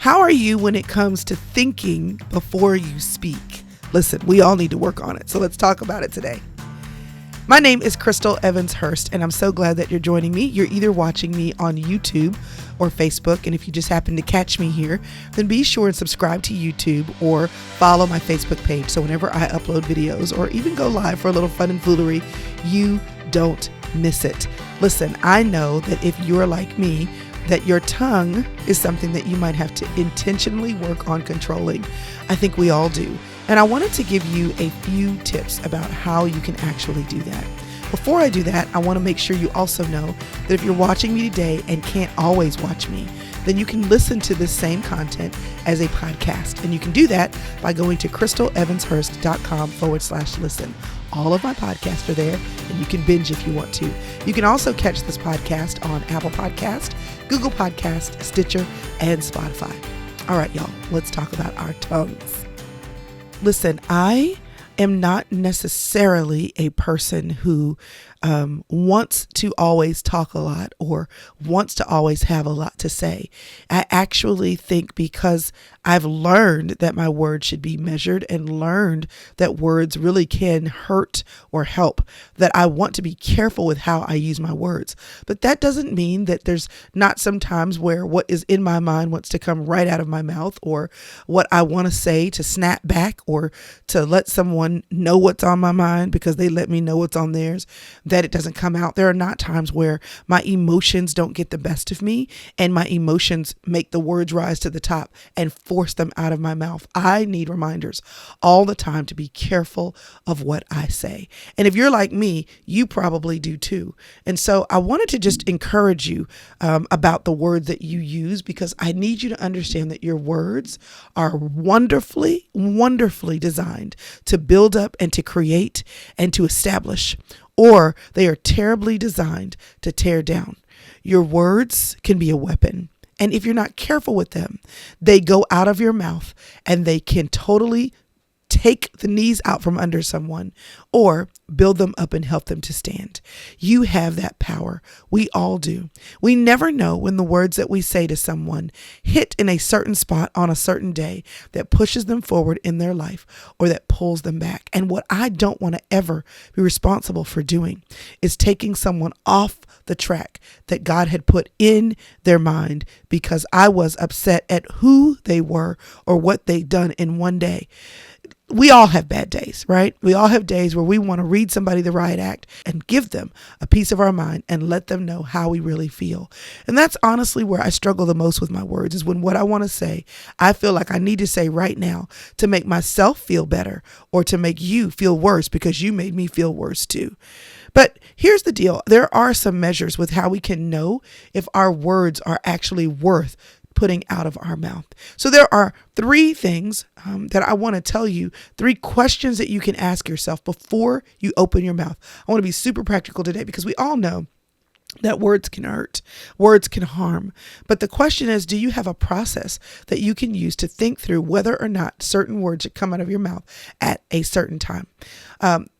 How are you when it comes to thinking before you speak? Listen, we all need to work on it, so let's talk about it today. My name is Crystal Evans Hurst, and I'm so glad that you're joining me. You're either watching me on YouTube or Facebook, and if you just happen to catch me here, then be sure and subscribe to YouTube or follow my Facebook page, so whenever I upload videos or even go live for a little fun and foolery, you don't miss it. Listen, I know that if you're like me, that your tongue is something that you might have to intentionally work on controlling. I think we all do. And I wanted to give you a few tips about how you can actually do that. Before I do that, I want to make sure you also know that if you're watching me today and can't always watch me, then you can listen to this same content as a podcast. And you can do that by going to crystalevanshurst.com/listen. All of my podcasts are there, and you can binge if you want to. You can also catch this podcast on Apple Podcast, Google Podcast, Stitcher, and Spotify. All right, y'all, let's talk about our tongues. Listen, I am not necessarily a person who wants to always talk a lot or wants to always have a lot to say. I actually think because I've learned that my words should be measured and learned that words really can hurt or help, that I want to be careful with how I use my words. But that doesn't mean that there's not some times where what is in my mind wants to come right out of my mouth, or what I want to say to snap back or to let someone know what's on my mind because they let me know what's on theirs, that it doesn't come out. There are not times where my emotions don't get the best of me and my emotions make the words rise to the top and force them out of my mouth. I need reminders all the time to be careful of what I say. And if you're like me, you probably do too. And so I wanted to just encourage you about the words that you use, because I need you to understand that your words are wonderfully, wonderfully designed to build up and to create and to establish, or they are terribly designed to tear down. Your words can be a weapon. And if you're not careful with them, they go out of your mouth and they can totally take the knees out from under someone or build them up and help them to stand. You have that power. We all do. We never know when the words that we say to someone hit in a certain spot on a certain day that pushes them forward in their life or that pulls them back. And what I don't want to ever be responsible for doing is taking someone off the track that God had put in their mind because I was upset at who they were or what they'd done in one day. We all have bad days, right? We all have days where we want to read somebody the riot act and give them a piece of our mind and let them know how we really feel. And that's honestly where I struggle the most with my words, is when what I want to say, I feel like I need to say right now to make myself feel better or to make you feel worse because you made me feel worse too. But here's the deal. There are some measures with how we can know if our words are actually worth putting out of our mouth. So there are three things that I want to tell you, three questions that you can ask yourself before you open your mouth. I want to be super practical today because we all know that words can hurt, words can harm. But the question is, do you have a process that you can use to think through whether or not certain words should come out of your mouth at a certain time?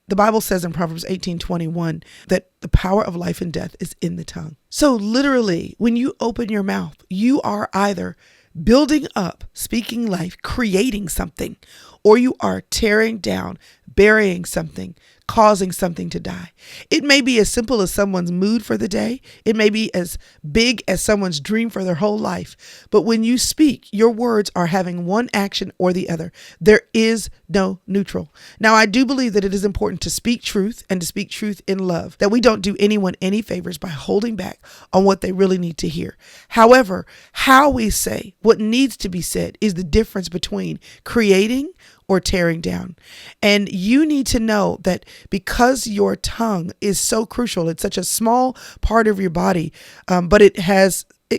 The Bible says in Proverbs 18:21 that the power of life and death is in the tongue. So literally, when you open your mouth, you are either building up, speaking life, creating something, or you are tearing down, burying something, causing something to die. It may be as simple as someone's mood for the day. It may be as big as someone's dream for their whole life. But when you speak, your words are having one action or the other. There is no neutral. Now, I do believe that it is important to speak truth and to speak truth in love, that we don't do anyone any favors by holding back on what they really need to hear. However, how we say what needs to be said is the difference between creating or tearing down. And you need to know that because your tongue is so crucial, it's such a small part of your body, but it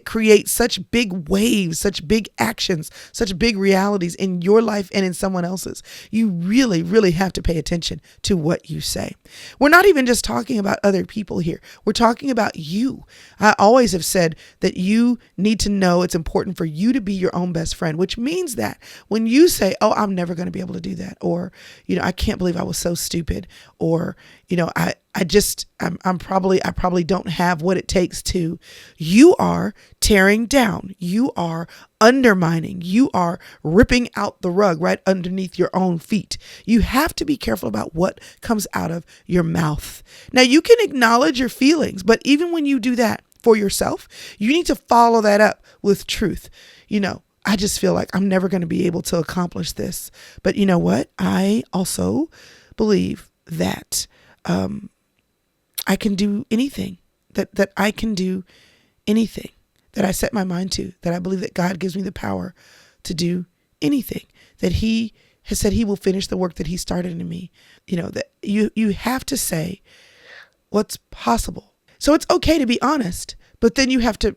creates such big waves, such big actions, such big realities in your life and in someone else's. You really, really have to pay attention to what you say. We're not even just talking about other people here. We're talking about you. I always have said that you need to know it's important for you to be your own best friend, which means that when you say, oh, I'm never going to be able to do that, or, I can't believe I was so stupid, or, I probably don't have what it takes to. You are tearing down. You are undermining. You are ripping out the rug right underneath your own feet. You have to be careful about what comes out of your mouth. Now, you can acknowledge your feelings, but even when you do that for yourself, you need to follow that up with truth. I just feel like I'm never going to be able to accomplish this. But you know what? I also believe that I can do anything, that I can do anything that I set my mind to, that I believe that God gives me the power to do anything, that he has said he will finish the work that he started in me. That you have to say what's possible. So it's okay to be honest, but then you have to,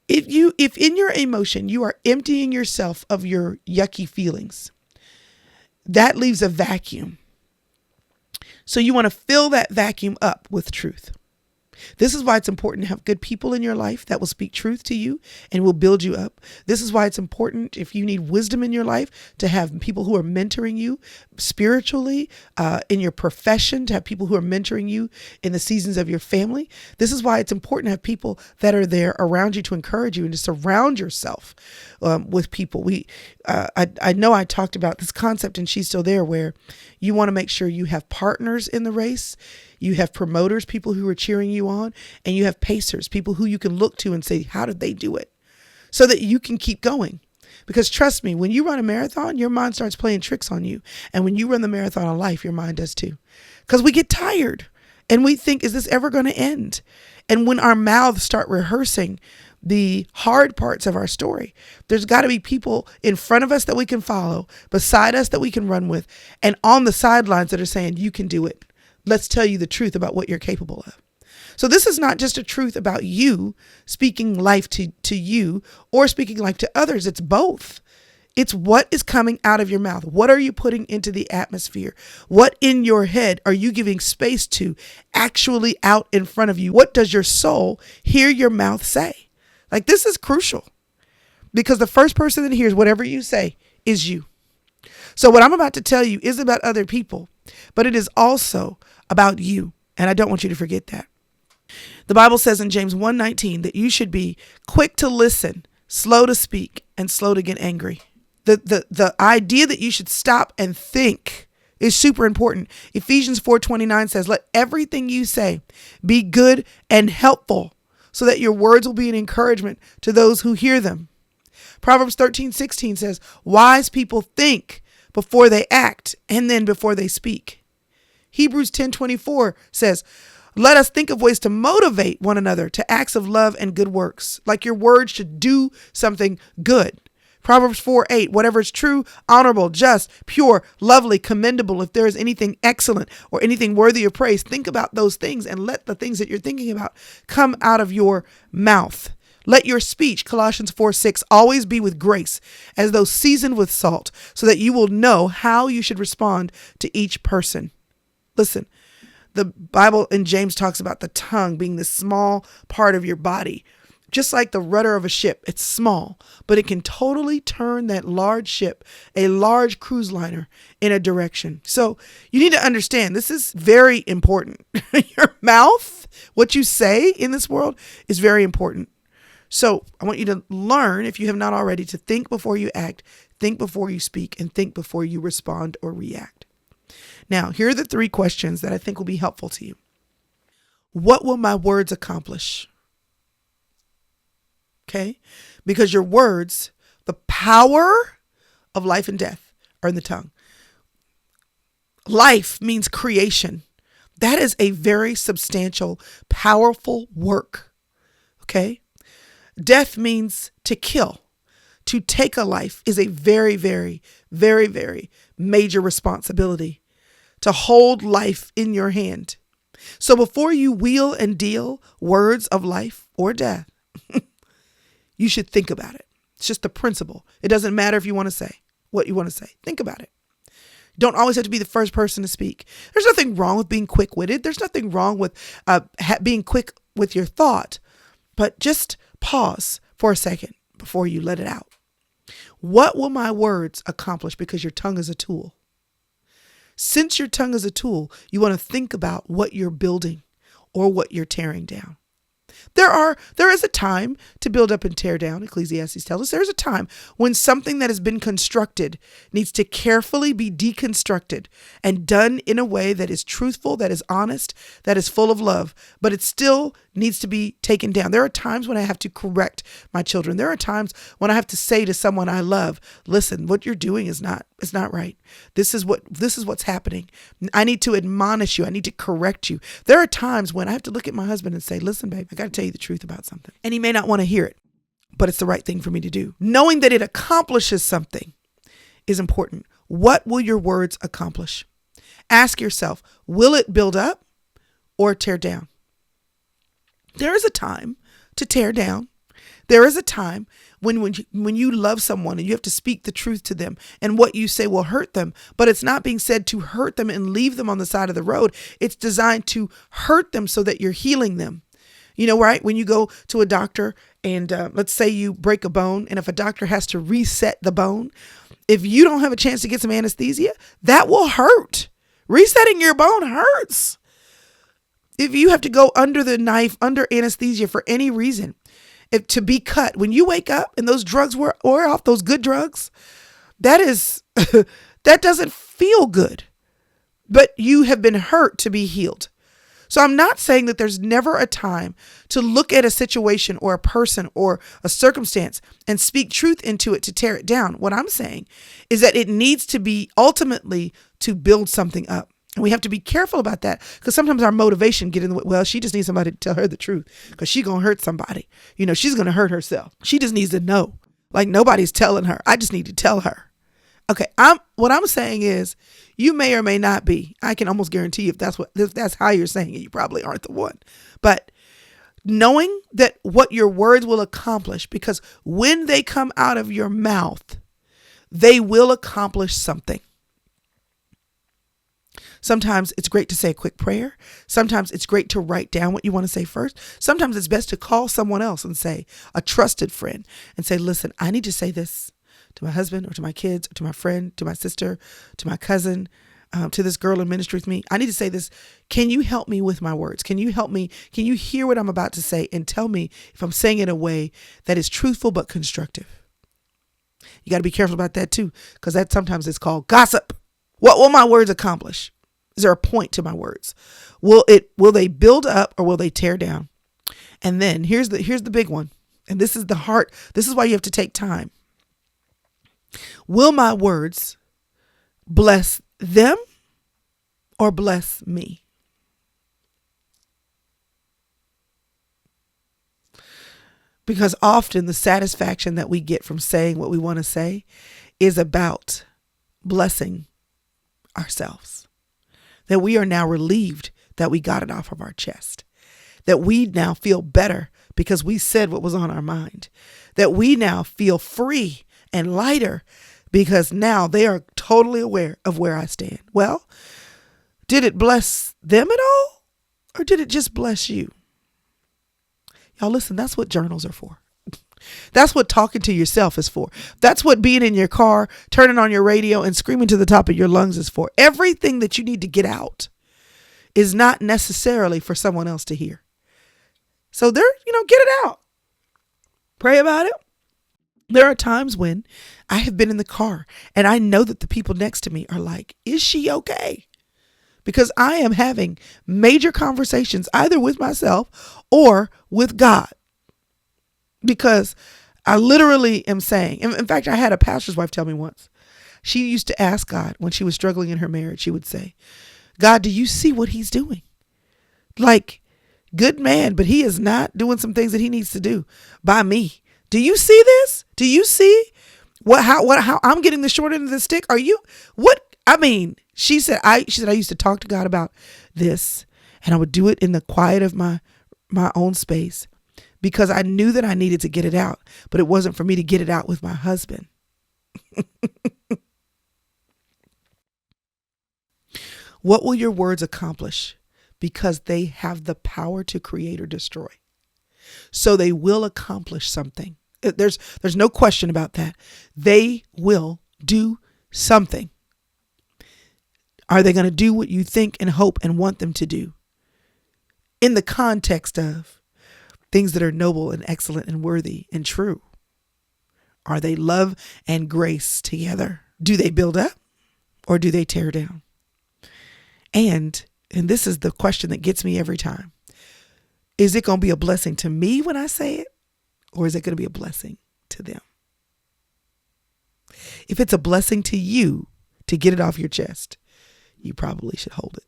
if in your emotion, you are emptying yourself of your yucky feelings, that leaves a vacuum. So you want to fill that vacuum up with truth. This is why it's important to have good people in your life that will speak truth to you and will build you up. This is why it's important, if you need wisdom in your life, to have people who are mentoring you spiritually, in your profession, to have people who are mentoring you in the seasons of your family. This is why it's important to have people that are there around you to encourage you and to surround yourself with people. I know I talked about this concept in She's Still There, where you want to make sure you have partners in the race. You have promoters, people who are cheering you on, and you have pacers, people who you can look to and say, how did they do it? So that you can keep going. Because trust me, when you run a marathon, your mind starts playing tricks on you. And when you run the marathon of life, your mind does too. Because we get tired and we think, is this ever going to end? And when our mouths start rehearsing the hard parts of our story, there's got to be people in front of us that we can follow, beside us that we can run with, and on the sidelines that are saying, you can do it. Let's tell you the truth about what you're capable of. So this is not just a truth about you speaking life to you or speaking life to others. It's both. It's what is coming out of your mouth. What are you putting into the atmosphere? What in your head are you giving space to actually out in front of you? What does your soul hear your mouth say? Like, this is crucial, because the first person that hears whatever you say is you. So what I'm about to tell you is about other people, but it is also about you. And I don't want you to forget that. The Bible says in James 1:19 that you should be quick to listen, slow to speak, and slow to get angry. The idea that you should stop and think is super important. Ephesians 4:29 says, let everything you say be good and helpful, so that your words will be an encouragement to those who hear them. Proverbs 13:16 says, wise people think before they act, and then before they speak. Hebrews 10:24 says, let us think of ways to motivate one another to acts of love and good works. Like, your words should do something good. Proverbs 4:8, whatever is true, honorable, just, pure, lovely, commendable, if there is anything excellent or anything worthy of praise, think about those things and let the things that you're thinking about come out of your mouth. Let your speech, Colossians 4:6, always be with grace, as though seasoned with salt, so that you will know how you should respond to each person. Listen, the Bible in James talks about the tongue being the small part of your body. Just like the rudder of a ship, it's small, but it can totally turn that large ship, a large cruise liner, in a direction. So you need to understand, this is very important. Your mouth, what you say in this world, is very important. So I want you to learn, if you have not already, to think before you act, think before you speak, and think before you respond or react. Now, here are the 3 questions that I think will be helpful to you. What will my words accomplish? Okay? Because your words, the power of life and death, are in the tongue. Life means creation. That is a very substantial, powerful work. Okay? Death means to kill. To take a life is a very, very, very, very major responsibility. To hold life in your hand. So before you wheel and deal words of life or death, you should think about it. It's just the principle. It doesn't matter if you want to say what you want to say. Think about it. You don't always have to be the first person to speak. There's nothing wrong with being quick-witted. There's nothing wrong with being quick with your thought. But just pause for a second before you let it out. What will my words accomplish? Because your tongue is a tool. Since your tongue is a tool, you want to think about what you're building or what you're tearing down. There is a time to build up and tear down. Ecclesiastes tells us there's a time when something that has been constructed needs to carefully be deconstructed and done in a way that is truthful, that is honest, that is full of love, but it still needs to be taken down. There are times when I have to correct my children. There are times when I have to say to someone I love, listen, what you're doing is not right. This is what's happening. I need to admonish you. I need to correct you. There are times when I have to look at my husband and say, listen, babe, I got to tell you the truth about something. And he may not want to hear it, but it's the right thing for me to do. Knowing that it accomplishes something is important. What will your words accomplish? Ask yourself, will it build up or tear down? There is a time to tear down. There is a time when you love someone and you have to speak the truth to them, and what you say will hurt them, but it's not being said to hurt them and leave them on the side of the road. It's designed to hurt them so that you're healing them. You know, right? When you go to a doctor and let's say you break a bone, and if a doctor has to reset the bone, if you don't have a chance to get some anesthesia, that will hurt. Resetting your bone hurts. If you have to go under the knife, under anesthesia for any reason, if to be cut, when you wake up and those drugs wear off, those good drugs, that doesn't feel good, but you have been hurt to be healed. So I'm not saying that there's never a time to look at a situation or a person or a circumstance and speak truth into it to tear it down. What I'm saying is that it needs to be ultimately to build something up. And we have to be careful about that, because sometimes our motivation get in the way. Well, she just needs somebody to tell her the truth because she's going to hurt somebody. You know, she's going to hurt herself. She just needs to know. Like, nobody's telling her. I just need to tell her. Okay, what I'm saying is you may or may not be. I can almost guarantee if that's how you're saying it, you probably aren't the one. But knowing that what your words will accomplish, because when they come out of your mouth, they will accomplish something. Sometimes it's great to say a quick prayer. Sometimes it's great to write down what you want to say first. Sometimes it's best to call someone else and say, a trusted friend, and say, listen, I need to say this to my husband or to my kids or to my friend, to my sister, to my cousin, to this girl in ministry with me. I need to say this. Can you help me with my words? Can you help me? Can you hear what I'm about to say and tell me if I'm saying it in a way that is truthful but constructive? You got to be careful about that too, because that sometimes is called gossip. What will my words accomplish? Is there a point to my words? Will they build up or will they tear down? And then here's the big one. And this is the heart. This is why you have to take time. Will my words bless them or bless me? Because often the satisfaction that we get from saying what we want to say is about blessing ourselves. That we are now relieved that we got it off of our chest. That we now feel better because we said what was on our mind. That we now feel free and lighter because now they are totally aware of where I stand. Well, did it bless them at all? Or did it just bless you? Y'all listen, that's what journals are for. That's what talking to yourself is for. That's what being in your car, turning on your radio and screaming to the top of your lungs is for. Everything that you need to get out is not necessarily for someone else to hear. So get it out. Pray about it. There are times when I have been in the car and I know that the people next to me are like, is she okay? Because I am having major conversations either with myself or with God. Because I literally am saying, in fact, I had a pastor's wife tell me once, she used to ask God when she was struggling in her marriage, she would say, God, do you see what he's doing? Like, good man, but he is not doing some things that he needs to do by me. Do you see this? Do you see how I'm getting the short end of the stick? She said I used to talk to God about this, and I would do it in the quiet of my own space because I knew that I needed to get it out, but it wasn't for me to get it out with my husband. What will your words accomplish? Because they have the power to create or destroy. So they will accomplish something. There's no question about that. They will do something. Are they going to do what you think and hope and want them to do? In the context of things that are noble and excellent and worthy and true. Are they love and grace together? Do they build up or do they tear down? And this is the question that gets me every time. Is it going to be a blessing to me when I say it? Or is it going to be a blessing to them? If it's a blessing to you to get it off your chest, you probably should hold it.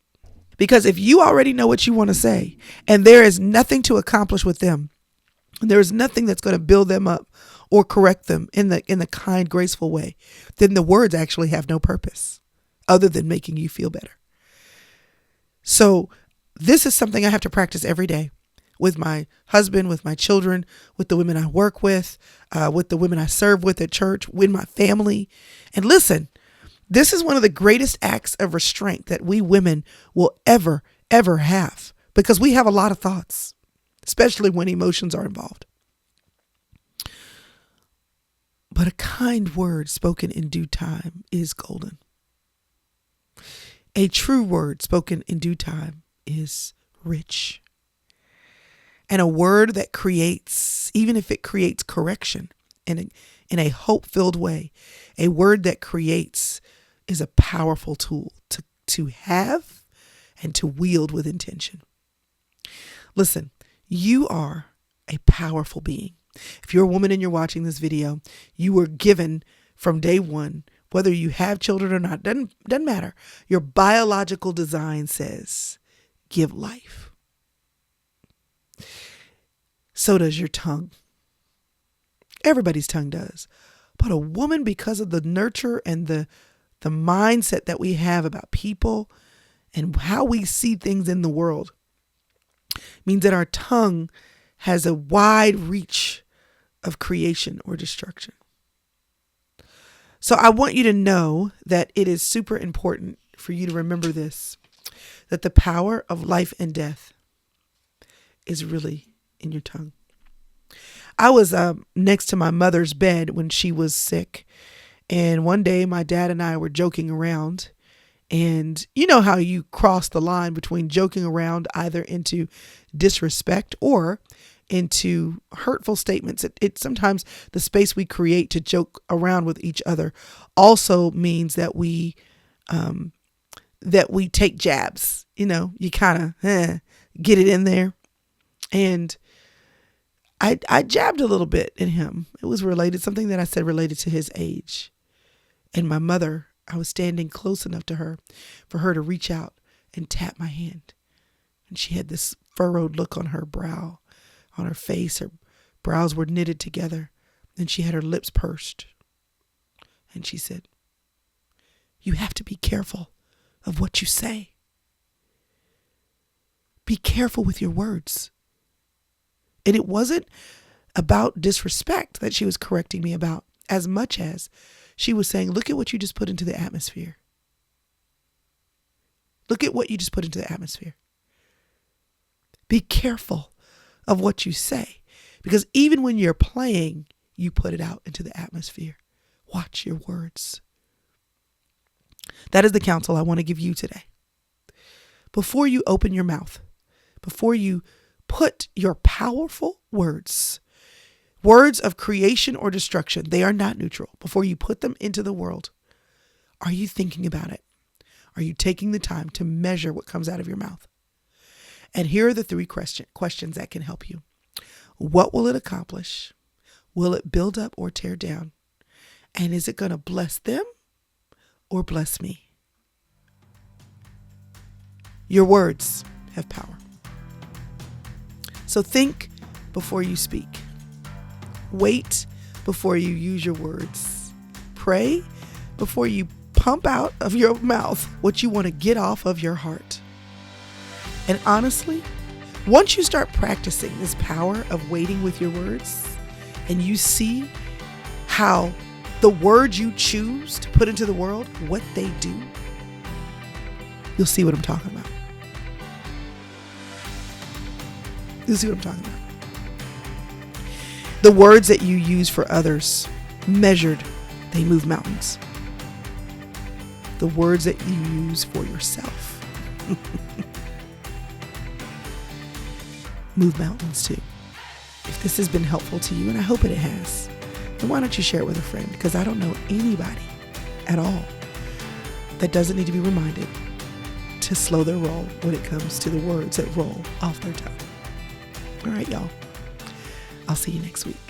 Because if you already know what you want to say and there is nothing to accomplish with them, and there is nothing that's going to build them up or correct them in the kind, graceful way, then the words actually have no purpose other than making you feel better. So this is something I have to practice every day with my husband, with my children, with the women I work with the women I serve with at church, with my family. And listen, this is one of the greatest acts of restraint that we women will ever have, because we have a lot of thoughts, especially when emotions are involved. But a kind word spoken in due time is golden. A true word spoken in due time is rich. And a word that creates, even if it creates correction in a hope-filled way, a word that creates is a powerful tool to have and to wield with intention. Listen, you are a powerful being. If you're a woman and you're watching this video, you were given from day one, whether you have children or not, doesn't matter. Your biological design says, give life. So does your tongue. Everybody's tongue does. But a woman, because of the nurture and the mindset that we have about people and how we see things in the world, means that our tongue has a wide reach of creation or destruction. So I want you to know that it is super important for you to remember this, that the power of life and death is really in your tongue. I was next to my mother's bed when she was sick. And one day my dad and I were joking around. And you know how you cross the line between joking around either into disrespect or into hurtful statements. It sometimes the space we create to joke around with each other also means that we take jabs. You know, you kind of get it in there. And I jabbed a little bit at him. It was something that I said related to his age. And my mother, I was standing close enough to her for her to reach out and tap my hand. And she had this furrowed look on her brow, on her face. Her brows were knitted together and she had her lips pursed. And she said, "You have to be careful of what you say. Be careful with your words." And it wasn't about disrespect that she was correcting me about, as much as she was saying, look at what you just put into the atmosphere. Look at what you just put into the atmosphere. Be careful of what you say, because even when you're playing, you put it out into the atmosphere. Watch your words. That is the counsel I want to give you today. Before you open your mouth, before you put your powerful words of creation or destruction, they are not neutral. Before you put them into the world, are you thinking about it? Are you taking the time to measure what comes out of your mouth? And here are the three questions that can help you. What will it accomplish? Will it build up or tear down? And is it going to bless them or bless me? Your words have power. So think before you speak. Wait before you use your words. Pray before you pump out of your mouth what you want to get off of your heart. And honestly, once you start practicing this power of waiting with your words, and you see how the words you choose to put into the world, what they do, you'll see what I'm talking about. You'll see what I'm talking about. The words that you use for others, measured, they move mountains. the words that you use for yourself. Move mountains too. If this has been helpful to you, and I hope it has, then why don't you share it with a friend? Because I don't know anybody at all that doesn't need to be reminded to slow their roll when it comes to the words that roll off their tongue. All right, y'all. I'll see you next week.